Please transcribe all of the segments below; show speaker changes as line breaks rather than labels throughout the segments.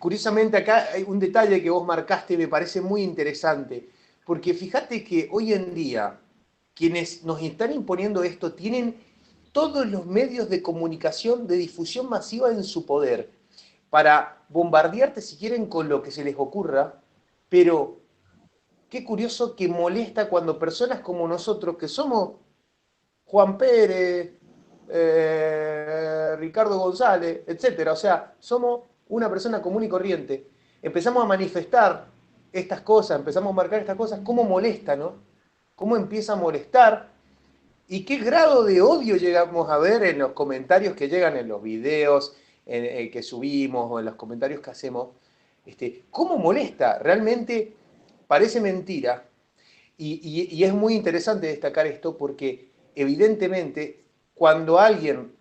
curiosamente acá hay un detalle que vos marcaste, me parece muy interesante, porque fíjate que hoy en día quienes nos están imponiendo esto tienen todos los medios de comunicación, de difusión masiva en su poder, para bombardearte si quieren con lo que se les ocurra, pero qué curioso que molesta cuando personas como nosotros, que somos Juan Pérez, Ricardo González, etcétera. O sea, somos una persona común y corriente. Empezamos a manifestar estas cosas, empezamos a marcar estas cosas, cómo molesta, ¿no? Cómo empieza a molestar y qué grado de odio llegamos a ver en los comentarios que llegan en los videos que subimos o en los comentarios que hacemos. ¿Cómo molesta? Realmente parece mentira, y es muy interesante destacar esto porque evidentemente cuando alguien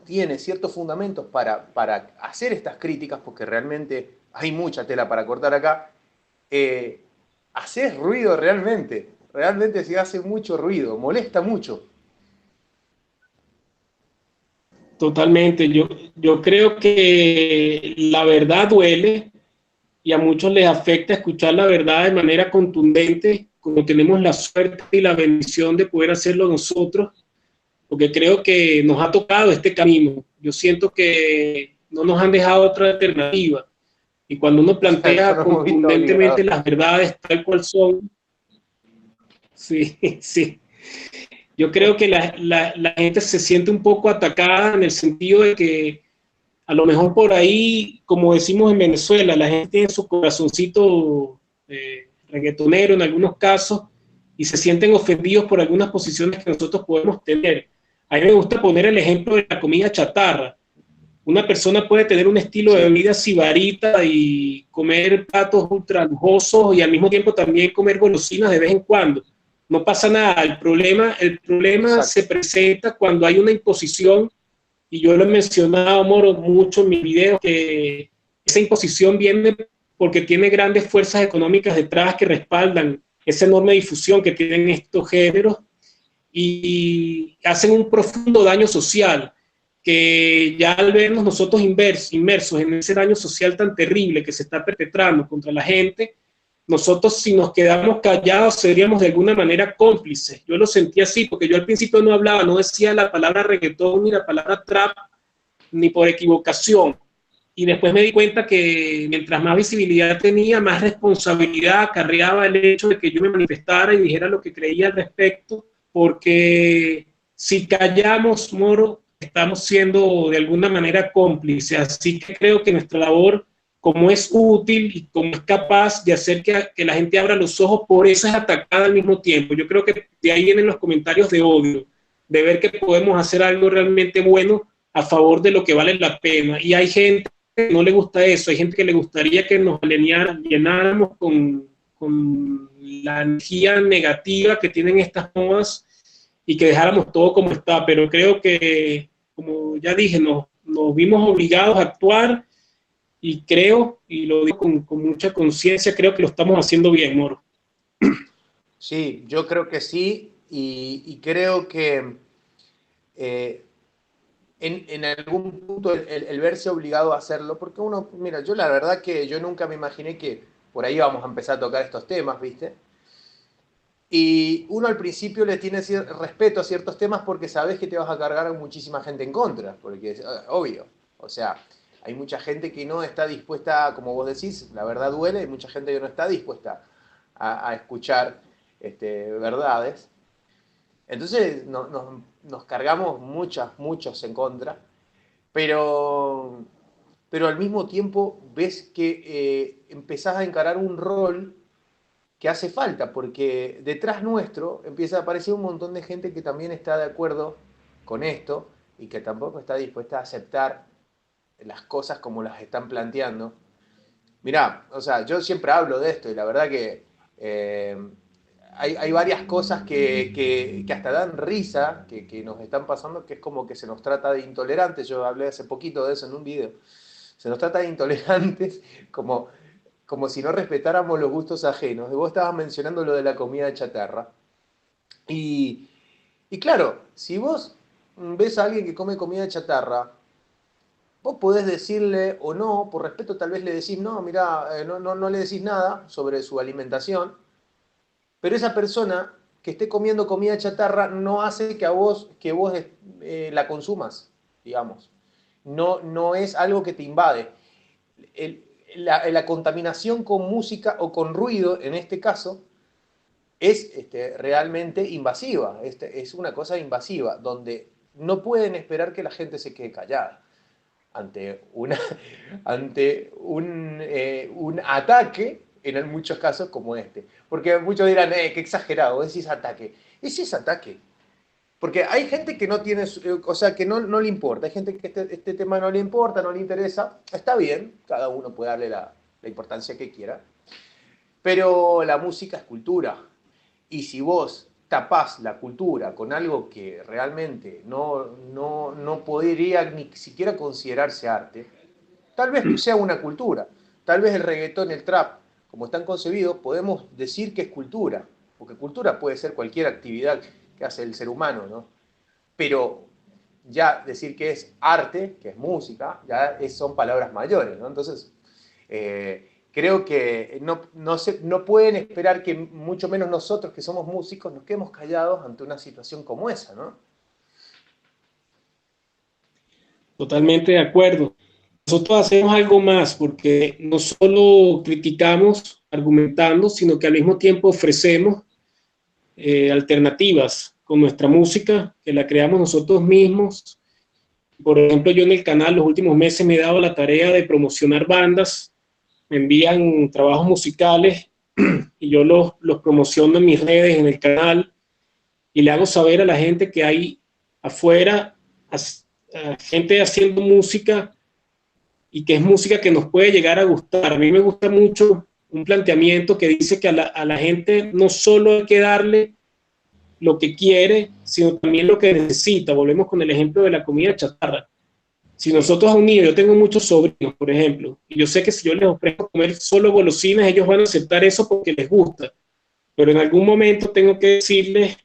tiene ciertos fundamentos para hacer estas críticas, porque realmente hay mucha tela para cortar acá, eh, haces ruido realmente se hace mucho ruido, molesta mucho.
Totalmente. Yo creo que la verdad duele y a muchos les afecta escuchar la verdad de manera contundente, como tenemos la suerte y la bendición de poder hacerlo nosotros, porque creo que nos ha tocado este camino. Yo siento que no nos han dejado otra alternativa. Y cuando uno
O sea,
plantea
nos hemos visto
contundentemente
obligados.
las verdades tal cual son, sí, sí. Yo creo que la gente se siente un poco atacada en el sentido de que a lo mejor por ahí, como decimos en Venezuela, la gente tiene su corazoncito reggaetonero en algunos casos y se sienten ofendidos por algunas posiciones que nosotros podemos tener. A mí me gusta poner el ejemplo de la comida chatarra. Una persona puede tener un estilo de
Sí,
vida sibarita y comer platos ultra lujosos y al mismo tiempo también comer golosinas de vez en cuando. No pasa nada. El problema se
exacto.
presenta cuando hay una imposición, y yo lo he mencionado, Moro, mucho en mis videos, que esa imposición viene porque tiene grandes fuerzas económicas detrás que respaldan esa enorme difusión que tienen estos géneros y hacen un profundo daño social, que ya al vernos nosotros inmersos en ese daño social tan terrible que se está perpetrando contra la gente, nosotros si nos quedamos callados seríamos de alguna manera cómplices. Yo lo sentí así, porque yo al principio no hablaba, no decía la palabra reggaetón ni la palabra trap, ni por equivocación. Y después me di cuenta que mientras más visibilidad tenía, más responsabilidad acarreaba el hecho de que yo me manifestara y dijera lo que creía al respecto, porque si callamos, Moro, estamos siendo de alguna manera cómplices. Así que creo que nuestra labor, como es útil y como es capaz de hacer que la gente abra los ojos, por eso es atacada al mismo tiempo. Yo creo que de ahí vienen los comentarios de odio, de ver que podemos hacer algo realmente bueno a favor de lo que vale la pena. Y hay gente que no le gusta eso, hay gente que le gustaría que nos llenáramos con la energía negativa que tienen estas modas y que dejáramos todo como está, pero creo que, como ya dije, nos vimos obligados a actuar y creo, y lo digo con mucha conciencia, creo que lo estamos haciendo bien, Moro.
Sí, yo creo que sí, y creo que eh, en algún punto el verse obligado a hacerlo, porque uno, mira, yo la verdad que yo nunca me imaginé que por ahí vamos a empezar a tocar estos temas, ¿viste? Y uno al principio le tiene respeto a ciertos temas porque sabes que te vas a cargar a muchísima gente en contra, porque es obvio. O sea, hay mucha gente que no está dispuesta, como vos decís, la verdad duele, hay mucha gente que no está dispuesta a escuchar verdades. Entonces nos cargamos muchos en contra, pero, pero al mismo tiempo ves que empezás a encarar un rol que hace falta, porque detrás nuestro empieza a aparecer un montón de gente que también está de acuerdo con esto y que tampoco está dispuesta a aceptar las cosas como las están planteando. Mirá, o sea, yo siempre hablo de esto y la verdad que hay varias cosas que hasta dan risa, que nos están pasando, que es como que se nos trata de intolerantes. Yo hablé hace poquito de eso en un video. Se nos trata de intolerantes como como si no respetáramos los gustos ajenos. Y vos estabas mencionando lo de la comida chatarra. Y, y claro, si vos ves a alguien que come comida chatarra, vos podés decirle o no, por respeto tal vez le decís, no, mirá, no le decís nada sobre su alimentación, pero esa persona que esté comiendo comida chatarra no hace que vos la consumas, digamos. No es algo que te invade. La contaminación con música o con ruido, en este caso, es realmente invasiva. Es una cosa invasiva, donde no pueden esperar que la gente se quede callada ante, una, ante un ataque, en muchos casos como este. Porque muchos dirán, qué exagerado, decís ataque. Ese es ataque. Porque hay gente que no tiene, o sea, que no le importa, hay gente que este tema no le importa, no le interesa, está bien, cada uno puede darle la importancia que quiera, pero la música es cultura, y si vos tapás la cultura con algo que realmente no podría ni siquiera considerarse arte, tal vez sea una cultura, tal vez el reggaetón, el trap, como están concebidos, podemos decir que es cultura, porque cultura puede ser cualquier actividad que hace el ser humano, ¿no? Pero ya decir que es arte, que es música, ya son palabras mayores, ¿no? Entonces, creo que no pueden esperar que, mucho menos nosotros que somos músicos, nos quedemos callados ante una situación como esa, ¿no?
Totalmente de acuerdo. Nosotros hacemos algo más porque no solo criticamos argumentando, sino que al mismo tiempo ofrecemos alternativas con nuestra música, que la creamos nosotros mismos. Por ejemplo, yo en el canal los últimos meses me he dado la tarea de promocionar bandas, me envían trabajos musicales y yo los promociono en mis redes, en el canal, y le hago saber a la gente que hay afuera gente haciendo música y que es música que nos puede llegar a gustar. A mí me gusta mucho un planteamiento que dice que a la gente no solo hay que darle lo que quiere, sino también lo que necesita. Volvemos con el ejemplo de la comida chatarra. Si nosotros a un niño, yo tengo muchos sobrinos, por ejemplo, y yo sé que si yo les ofrezco comer solo golosinas, ellos van a aceptar eso porque les gusta. Pero en algún momento tengo que decirles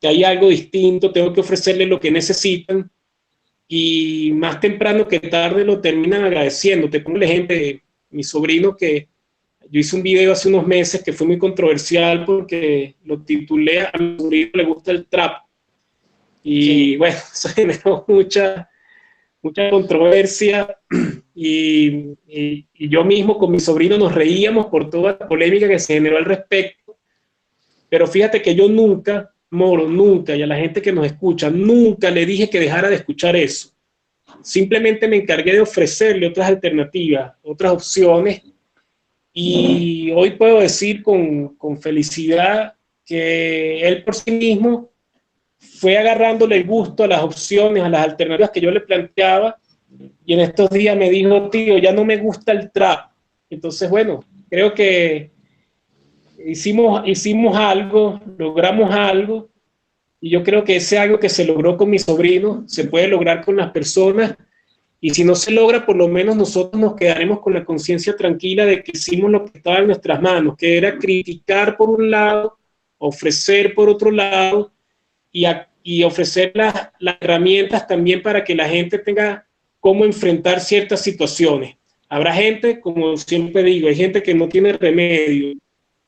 que hay algo distinto, tengo que ofrecerles lo que necesitan, y más temprano que tarde lo terminan agradeciendo. Te pongo el ejemplo de mi sobrino, que yo hice un video hace unos meses que fue muy controversial porque lo titulé "A mi sobrino le gusta el trap", y
Sí.
bueno, eso generó mucha controversia, y yo mismo con mi sobrino nos reíamos por toda la polémica que se generó al respecto. Pero fíjate que yo nunca, Moro, nunca, y a la gente que nos escucha, nunca le dije que dejara de escuchar eso. Simplemente me encargué de ofrecerle otras alternativas, otras opciones, y hoy puedo decir con felicidad que él por sí mismo fue agarrándole el gusto a las opciones, a las alternativas que yo le planteaba, y en estos días me dijo, tío, ya no me gusta el trap. Entonces, bueno, creo que hicimos algo, logramos algo, y yo creo que ese algo que se logró con mi sobrino se puede lograr con las personas, y si no se logra, por lo menos nosotros nos quedaremos con la conciencia tranquila de que hicimos lo que estaba en nuestras manos, que era criticar por un lado, ofrecer por otro lado, y ofrecer las herramientas también para que la gente tenga cómo enfrentar ciertas situaciones. Habrá gente, como siempre digo, hay gente que no tiene remedio,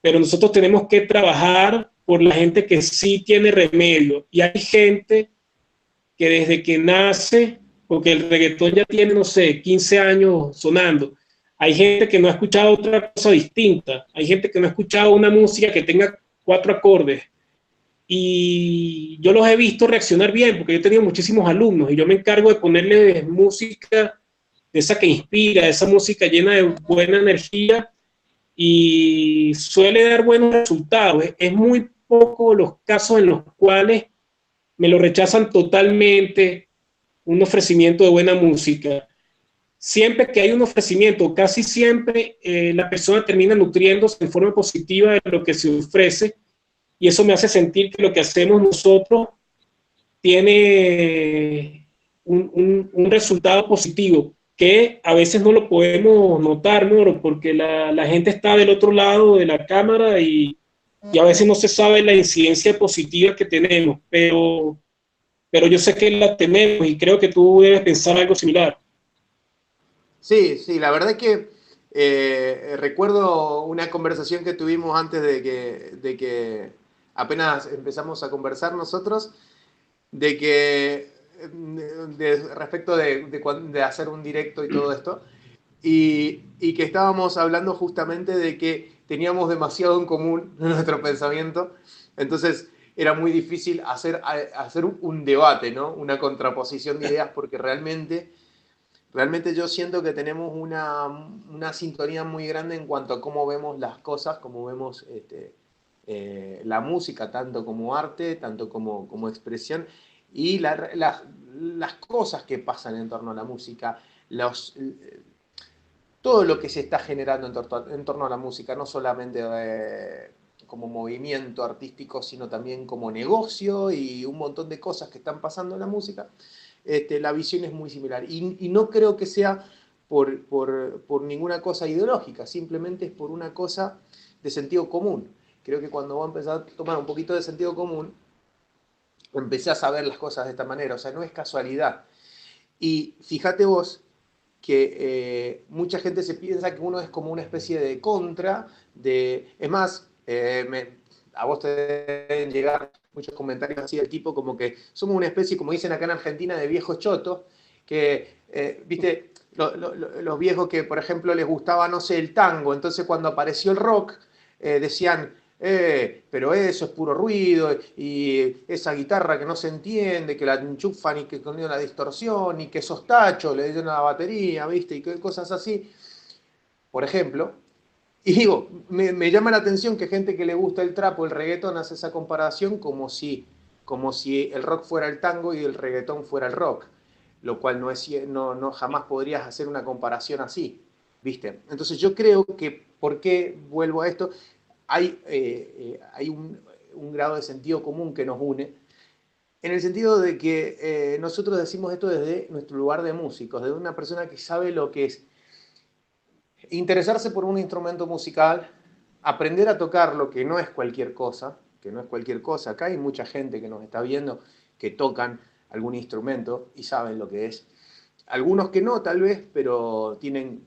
pero nosotros tenemos que trabajar por la gente que sí tiene remedio. Y hay gente que desde que nace, porque el reggaetón ya tiene, no sé, 15 años sonando, hay gente que no ha escuchado otra cosa distinta, hay gente que no ha escuchado una música que tenga 4 acordes, y yo los he visto reaccionar bien, porque yo he tenido muchísimos alumnos, y yo me encargo de ponerles música de esa que inspira, esa música llena de buena energía, y suele dar buenos resultados. Es muy poco los casos en los cuales me lo rechazan totalmente un ofrecimiento de buena música. Siempre que hay un ofrecimiento, casi siempre la persona termina nutriéndose en forma positiva de lo que se ofrece, y eso me hace sentir que lo que hacemos nosotros tiene un resultado positivo, que a veces no lo podemos notar, Moro, porque la gente está del otro lado de la cámara, y a veces no se sabe la incidencia positiva que tenemos, pero yo sé que la tenemos, y creo que tú debes pensar algo similar.
Sí, sí, la verdad es que recuerdo una conversación que tuvimos antes de que apenas empezamos a conversar nosotros, de que respecto de hacer un directo y todo esto, y que estábamos hablando justamente de que teníamos demasiado en común en nuestro pensamiento, entonces era muy difícil hacer un debate, ¿no? Una contraposición de ideas, porque realmente yo siento que tenemos una sintonía muy grande en cuanto a cómo vemos las cosas, cómo vemos la música, tanto como arte, tanto como expresión, y las cosas que pasan en torno a la música, todo lo que se está generando en torno a la música, no solamente como movimiento artístico, sino también como negocio y un montón de cosas que están pasando en la música, la visión es muy similar. Y no creo que sea por ninguna cosa ideológica, simplemente es por una cosa de sentido común. Creo que cuando vos empezás a tomar un poquito de sentido común, empezás a ver las cosas de esta manera, o sea, no es casualidad. Y fíjate vos que mucha gente se piensa que uno es como una especie de contra, es más, a vos te deben llegar muchos comentarios así del tipo como que somos una especie, como dicen acá en Argentina, de viejos chotos, que, viste, los viejos que, por ejemplo, les gustaba, no sé, el tango, entonces cuando apareció el rock, decían, pero eso es puro ruido, y esa guitarra que no se entiende, que la enchufan y que con la distorsión, y que esos tachos le dieron a la batería, ¿viste? Y que cosas así, por ejemplo. Y digo, me llama la atención que gente que le gusta el trap o el reggaetón hace esa comparación como si el rock fuera el tango y el reggaetón fuera el rock, lo cual no jamás podrías hacer una comparación así, ¿viste? Entonces yo creo que, ¿por qué vuelvo a esto? Hay un grado de sentido común que nos une, en el sentido de que nosotros decimos esto desde nuestro lugar de músicos, desde una persona que sabe lo que es interesarse por un instrumento musical, aprender a tocarlo, que no es cualquier cosa, que no es cualquier cosa. Acá hay mucha gente que nos está viendo que tocan algún instrumento y saben lo que es. Algunos que no, tal vez, pero tienen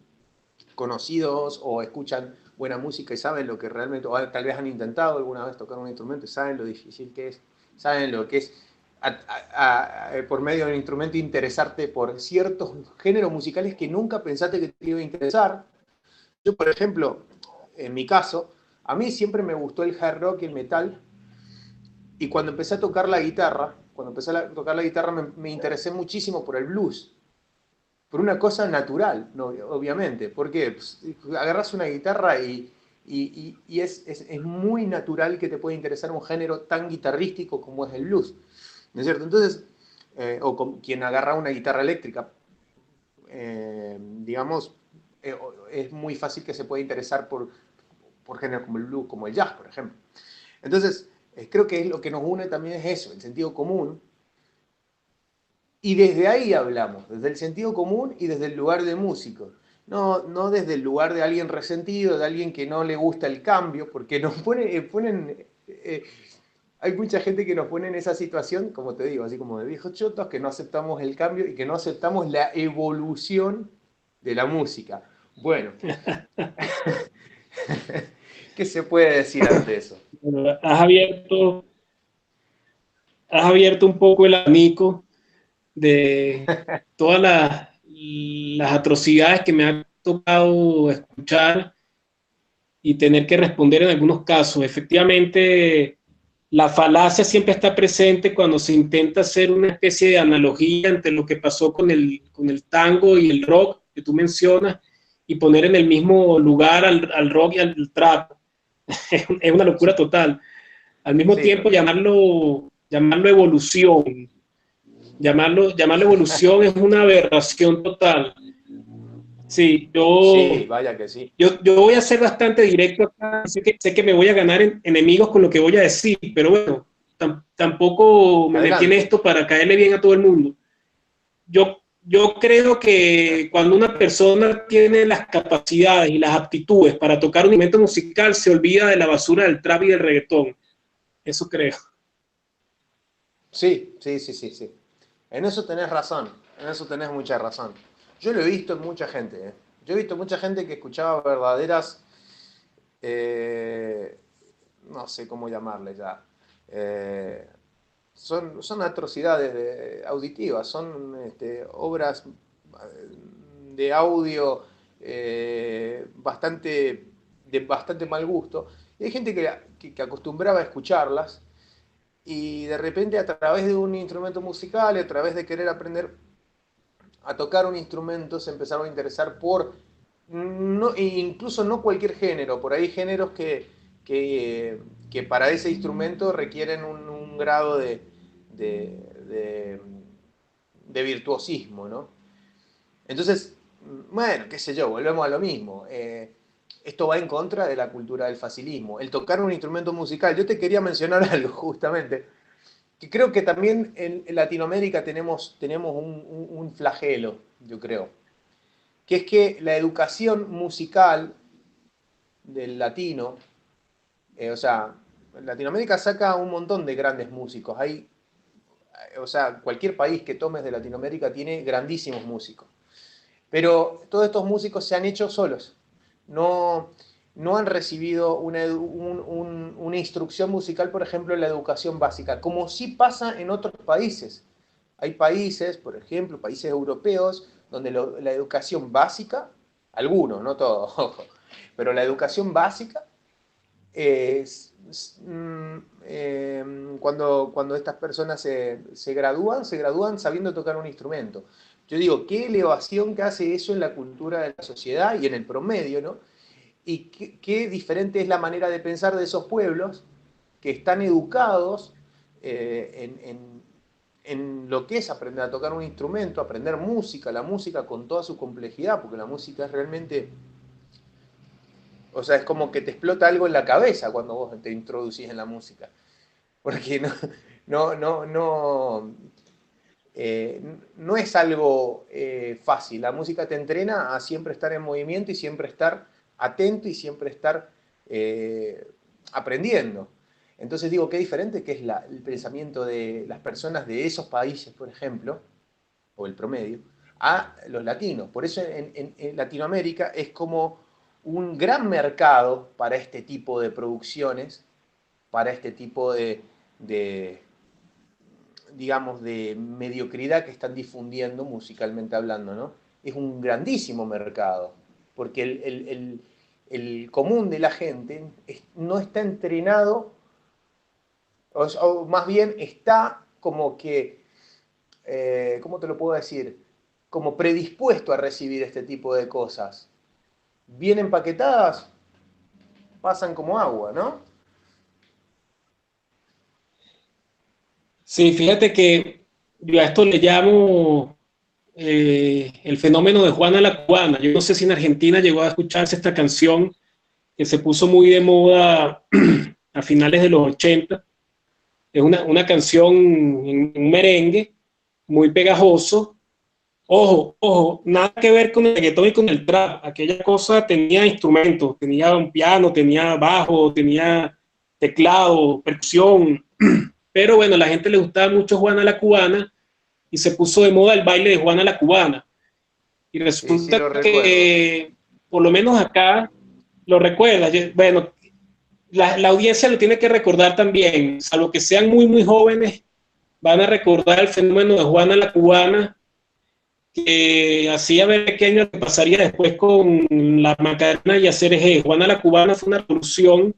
conocidos o escuchan buena música y saben lo que realmente, o tal vez han intentado alguna vez tocar un instrumento y saben lo difícil que es, saben lo que es por medio del instrumento interesarte por ciertos géneros musicales que nunca pensaste que te iba a interesar. Yo, por ejemplo, en mi caso, a mí siempre me gustó el hard rock y el metal, y cuando empecé a tocar la guitarra, me interesé muchísimo por el blues, por una cosa natural, no, obviamente, porque pues, agarras una guitarra y es muy natural que te pueda interesar un género tan guitarrístico como es el blues, ¿no es cierto? Entonces, quien agarra una guitarra eléctrica, digamos, es muy fácil que se pueda interesar por géneros como el blues, como el jazz, por ejemplo. Entonces, creo que lo que nos une también es eso, el sentido común. Y desde ahí hablamos, desde el sentido común y desde el lugar de músico. No desde el lugar de alguien resentido, de alguien que no le gusta el cambio, porque nos ponen hay mucha gente que nos pone en esa situación, como te digo, así como de viejos chotos, que no aceptamos el cambio y que no aceptamos la evolución de la música. Bueno, ¿qué se puede decir ante eso?
Has abierto un poco el abanico de todas las atrocidades que me ha tocado escuchar y tener que responder en algunos casos. Efectivamente, la falacia siempre está presente cuando se intenta hacer una especie de analogía entre lo que pasó con el tango y el rock que tú mencionas y poner en el mismo lugar al rock y al trap. Es una locura total. Al mismo
Sí,
tiempo,
total.
llamarlo evolución. Llamarlo evolución es una aberración total. Sí,
Sí, vaya que sí.
yo voy a ser bastante directo acá. Sé que me voy a ganar enemigos con lo que voy a decir, pero bueno, tampoco me metí en
Adelante.
esto para caerle bien a todo el mundo. Yo creo que cuando una persona tiene las capacidades y las aptitudes para tocar un instrumento musical, se olvida de la basura del trap y del reggaetón. Eso creo.
Sí, sí, sí, sí, sí. En eso tenés razón, en eso tenés mucha razón. Yo lo he visto en mucha gente, ¿eh? Yo he visto mucha gente que escuchaba verdaderas, eh, no sé cómo llamarle ya, eh, son atrocidades auditivas, son obras de audio de bastante mal gusto. Y hay gente que acostumbraba a escucharlas y de repente a través de un instrumento musical y a través de querer aprender a tocar un instrumento se empezaron a interesar por, no, incluso no cualquier género, por ahí géneros que para ese instrumento requieren un grado de, de, de virtuosismo, ¿no? Entonces, bueno, qué sé yo, volvemos a lo mismo. Esto va en contra de la cultura del facilismo. El tocar un instrumento musical, yo te quería mencionar algo justamente, que creo que también en Latinoamérica tenemos un flagelo, yo creo, que es que la educación musical del latino, o sea, Latinoamérica saca un montón de grandes músicos. O sea, cualquier país que tomes de Latinoamérica tiene grandísimos músicos. Pero todos estos músicos se han hecho solos. No, no han recibido una instrucción musical, por ejemplo, en la educación básica, como sí pasa en otros países. Hay países, por ejemplo, países europeos, donde la educación básica, algunos, no todos, ojo, pero la educación básica cuando estas personas se gradúan sabiendo tocar un instrumento. Yo digo, qué elevación que hace eso en la cultura de la sociedad y en el promedio, ¿no? Y qué diferente es la manera de pensar de esos pueblos que están educados en lo que es aprender a tocar un instrumento, aprender música, la música con toda su complejidad, porque la música es realmente, o sea, es como que te explota algo en la cabeza cuando vos te introducís en la música. Porque eh, no es algo fácil. La música te entrena a siempre estar en movimiento y siempre estar atento y siempre estar aprendiendo. Entonces digo, qué diferente que es el pensamiento de las personas de esos países, por ejemplo, o el promedio, a los latinos. Por eso en Latinoamérica es como un gran mercado para este tipo de producciones, para este tipo de, digamos, de mediocridad que están difundiendo musicalmente hablando, ¿no? Es un grandísimo mercado, porque el común de la gente no está entrenado, o más bien está como que, ¿cómo te lo puedo decir? Como predispuesto a recibir este tipo de cosas. Bien empaquetadas, pasan como agua, ¿no?
Sí, fíjate que yo a esto le llamo el fenómeno de Juana la Cubana. Yo no sé si en Argentina llegó a escucharse esta canción que se puso muy de moda a finales de los 80. Es una canción en un merengue muy pegajoso. Ojo, ojo, nada que ver con el reggaetón y con el trap. Aquella cosa tenía instrumentos, tenía un piano, tenía bajo, tenía teclado, percusión. Pero bueno, a la gente le gustaba mucho Juana la Cubana y se puso de moda el baile de Juana la Cubana. Y
Sí, sí,
resulta
lo recuerdo.
que, por lo menos acá, lo recuerda. Bueno, la audiencia lo tiene que recordar también, salvo que sean muy, muy jóvenes, van a recordar el fenómeno de Juana la Cubana, que hacía ver pequeño que pasaría después con la Macarena y hacer eje. Juana la Cubana fue una revolución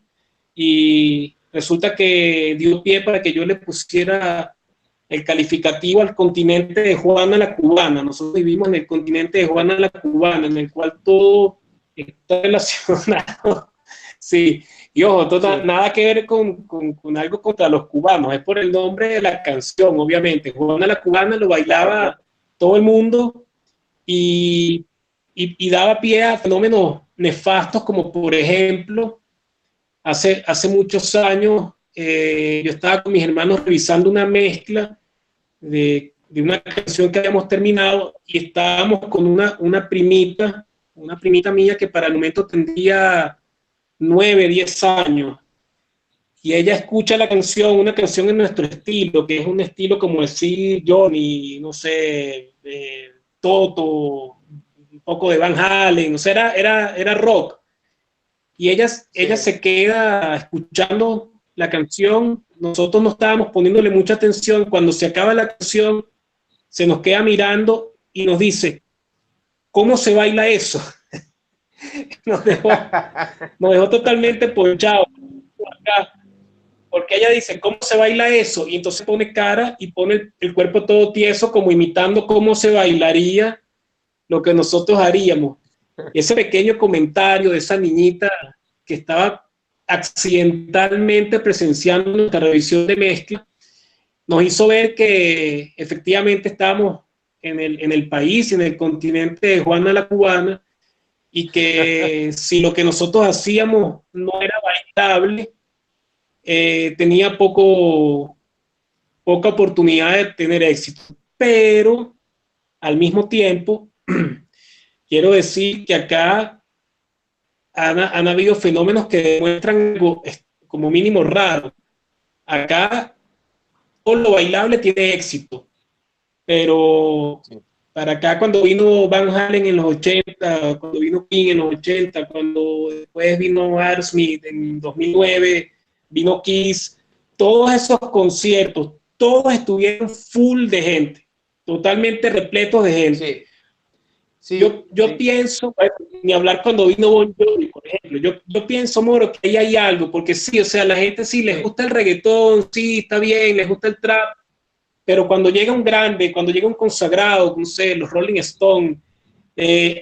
y resulta que dio pie para que yo le pusiera el calificativo al continente de Juana la Cubana. Nosotros vivimos en el continente de Juana la Cubana, en el cual todo está relacionado. Sí, y ojo,
Sí,
nada que ver con algo contra los cubanos, es por el nombre de la canción, obviamente. Juana la Cubana lo bailaba todo el mundo y daba pie a fenómenos nefastos como por ejemplo, hace muchos años yo estaba con mis hermanos revisando una mezcla de una canción que habíamos terminado y estábamos con una primita mía que para el momento tendría 9, 10 años. Y ella escucha la canción, una canción en nuestro estilo, que es un estilo como decir Johnny, no sé, Toto, poco de Van Halen, o sea, era rock. Y ella se queda escuchando la canción, nosotros no estábamos poniéndole mucha atención, cuando se acaba la canción, se nos queda mirando y nos dice, ¿cómo se baila eso? nos, dejó, nos dejó totalmente ponchados, porque ella dice, ¿cómo se baila eso? Y entonces pone cara y pone el cuerpo todo tieso, como imitando cómo se bailaría lo que nosotros haríamos. Ese pequeño comentario de esa niñita que estaba accidentalmente presenciando nuestra revisión de mezcla, nos hizo ver que efectivamente estábamos en el país, en el continente de Juana la Cubana, y que si lo que nosotros hacíamos no era bailable, tenía poca oportunidad de tener éxito. Pero al mismo tiempo, quiero decir que acá han habido fenómenos que demuestran algo como mínimo raro. Acá todo lo bailable tiene éxito, pero
Sí.
para acá cuando vino Van Halen en los 80, cuando vino King en los 80, cuando después vino Aerosmith en 2009, vino Kiss, todos esos conciertos, todos estuvieron full de gente, totalmente repletos de gente.
Sí. Sí,
Yo
sí.
pienso, bueno, ni hablar cuando vino Bon Jovi, por ejemplo, yo pienso, Moro, que ahí hay algo, porque sí, o sea, la gente sí les gusta el reggaetón, sí, está bien, les gusta el trap, pero cuando llega un grande, cuando llega un consagrado, no sé, los Rolling Stones,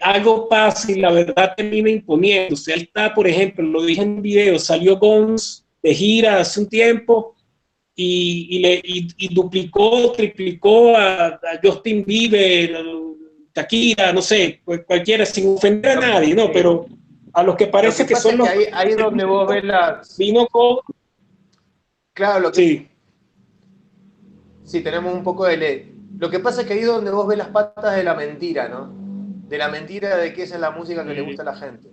algo pasa y la verdad termina imponiendo. O sea, él está, por ejemplo, lo dije en un video, salió Guns de gira hace un tiempo y duplicó, triplicó a Justin Bieber, Shakira, no sé, cualquiera, sin ofender a nadie, ¿no? Pero a los que
Lo que
parece que
pasa
son
es que
los...
ahí es donde vos ves las...
Vino con...
Claro,
Sí.
sí, tenemos un poco de ley. Lo que pasa es que ahí es donde vos ves las patas de la mentira, ¿no? De la mentira de que esa es la música que le gusta a la gente.